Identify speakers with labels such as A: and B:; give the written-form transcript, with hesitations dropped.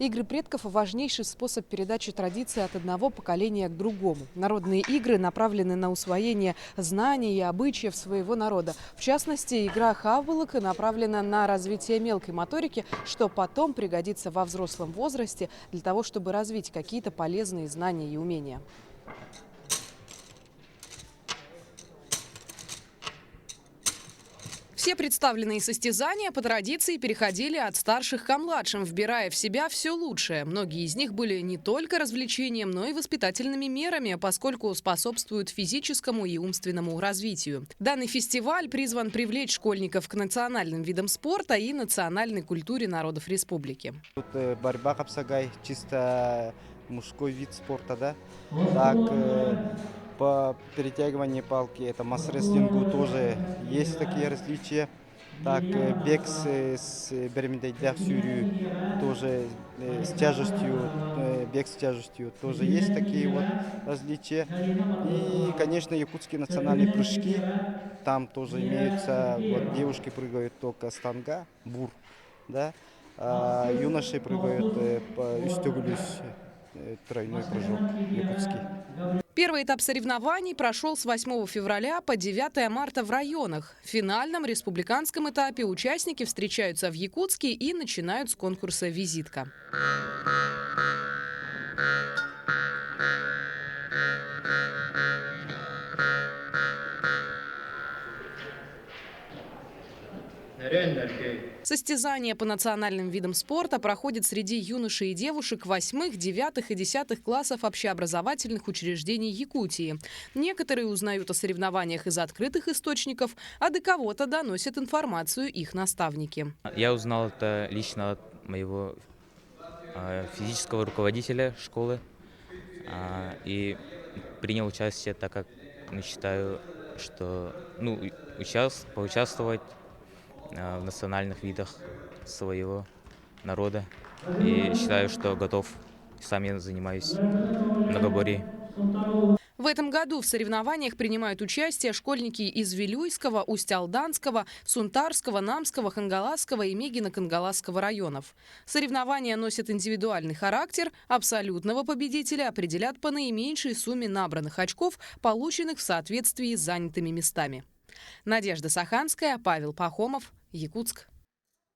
A: Игры предков – важнейший способ передачи традиций от одного поколения к другому. Народные игры направлены на усвоение знаний и обычаев своего народа. В частности, игра хавбалык направлена на развитие мелкой моторики, что потом пригодится во взрослом возрасте для того, чтобы развить какие-то полезные знания и умения. Все представленные состязания по традиции переходили от старших к младшим, вбирая в себя все лучшее. Многие из них были не только развлечением, но и воспитательными мерами, поскольку способствуют физическому и умственному развитию. Данный фестиваль призван привлечь школьников к национальным видам спорта и национальной культуре народов республики.
B: Тут борьба капсагай, чисто мужской вид спорта, да? Так, по перетягиванию палки, это масс-рестлингу тоже есть такие различия. Так, бег с бермудейдях сюрю, тоже с тяжестью, бег с тяжестью, тоже есть такие вот различия. И, конечно, якутские национальные прыжки, там тоже имеются, вот девушки прыгают только с танга, бур, да, а юноши прыгают по үстөгүлүс, тройной прыжок якутский.
A: Первый этап соревнований прошел с 8 февраля по 9 марта в районах. В финальном республиканском этапе участники встречаются в Якутске и начинают с конкурса «Визитка». Состязания по национальным видам спорта проходят среди юношей и девушек 8, 9 и 10 классов общеобразовательных учреждений Якутии. Некоторые узнают о соревнованиях из открытых источников, а до кого-то доносят информацию их наставники.
C: Я узнал это лично от моего физического руководителя школы и принял участие, так как считаю, что поучаствовать в национальных видах своего народа. И считаю, что готов. Сам я занимаюсь многоборьем.
A: В этом году в соревнованиях принимают участие школьники из Вилюйского, Усть-Алданского, Сунтарского, Намского, Хангаласского и Мегино-Кангаласского районов. Соревнования носят индивидуальный характер. Абсолютного победителя определят по наименьшей сумме набранных очков, полученных в соответствии с занятыми местами. Надежда Саханская, Павел Пахомов, Якутск.